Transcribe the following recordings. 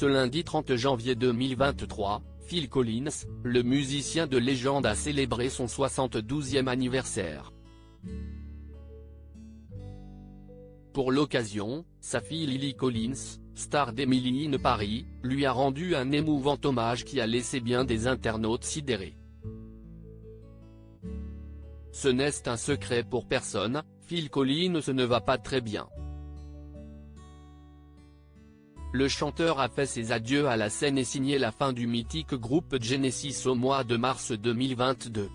Ce lundi 30 janvier 2023, Phil Collins, le musicien de légende a célébré son 72e anniversaire. Pour l'occasion, sa fille Lily Collins, star d'Emily in Paris, lui a rendu un émouvant hommage qui a laissé bien des internautes sidérés. Ce n'est un secret pour personne, Phil Collins ne va pas très bien. Le chanteur a fait ses adieux à la scène et signé la fin du mythique groupe Genesis au mois de mars 2022.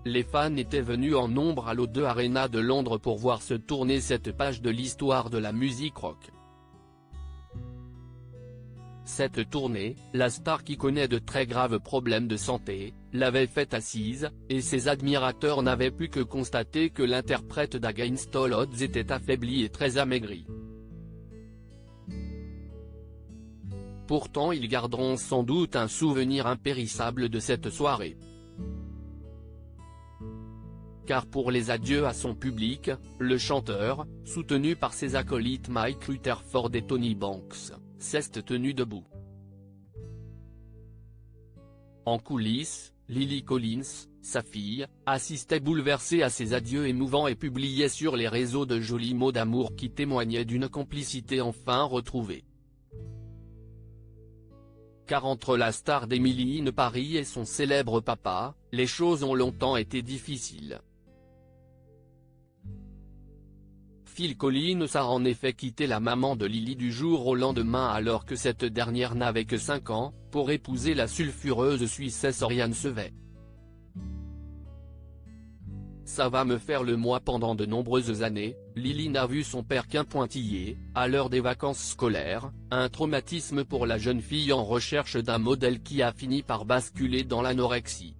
Les fans étaient venus en nombre à l'O2 Arena de Londres pour voir se tourner cette page de l'histoire de la musique rock. Cette tournée, la star qui connaît de très graves problèmes de santé, l'avait faite assise, et ses admirateurs n'avaient pu que constater que l'interprète d'Against All Odds était affaibli et très amaigri. Pourtant ils garderont sans doute un souvenir impérissable de cette soirée. Car pour les adieux à son public, le chanteur, soutenu par ses acolytes Mike Rutherford et Tony Banks, s'est tenu debout. En coulisses, Lily Collins, sa fille, assistait bouleversée à ses adieux émouvants et publiait sur les réseaux de jolis mots d'amour qui témoignaient d'une complicité enfin retrouvée. Car entre la star d'Emily in Paris et son célèbre papa, les choses ont longtemps été difficiles. Phil Collins a en effet quitté la maman de Lily du jour au lendemain alors que cette dernière n'avait que 5 ans, pour épouser la sulfureuse Suissesse Oriane Sevet. Ça va me faire le mois. Pendant de nombreuses années, Lily n'a vu son père qu'un pointillé, à l'heure des vacances scolaires, un traumatisme pour la jeune fille en recherche d'un modèle qui a fini par basculer dans l'anorexie.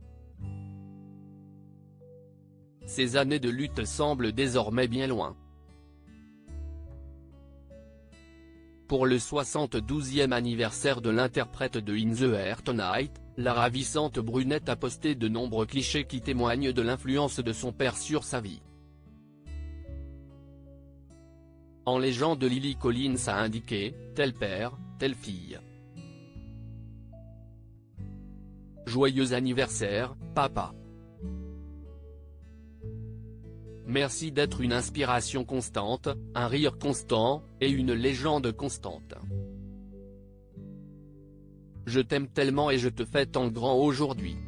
Ces années de lutte semblent désormais bien loin. Pour le 72e anniversaire de l'interprète de In the Air Tonight, la ravissante brunette a posté de nombreux clichés qui témoignent de l'influence de son père sur sa vie. En légende, Lily Collins a indiqué « tel père, telle fille ». Joyeux anniversaire, papa. Merci d'être une inspiration constante, un rire constant, et une légende constante. Je t'aime tellement et je te fais tant grand aujourd'hui.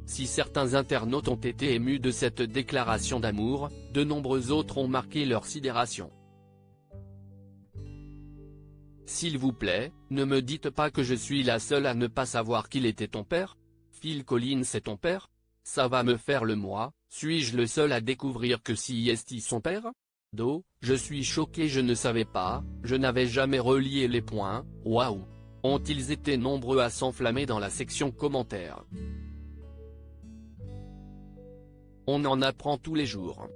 Si certains internautes ont été émus de cette déclaration d'amour, de nombreux autres ont marqué leur sidération. S'il vous plaît, ne me dites pas que je suis la seule à ne pas savoir qu'il était ton père. Phil Collins est ton père? Ça va me faire le mois, suis-je le seul à découvrir que si est son père? Je suis choqué, je ne savais pas, je n'avais jamais relié les points, waouh! Ont-ils été nombreux à s'enflammer dans la section commentaires. On en apprend tous les jours.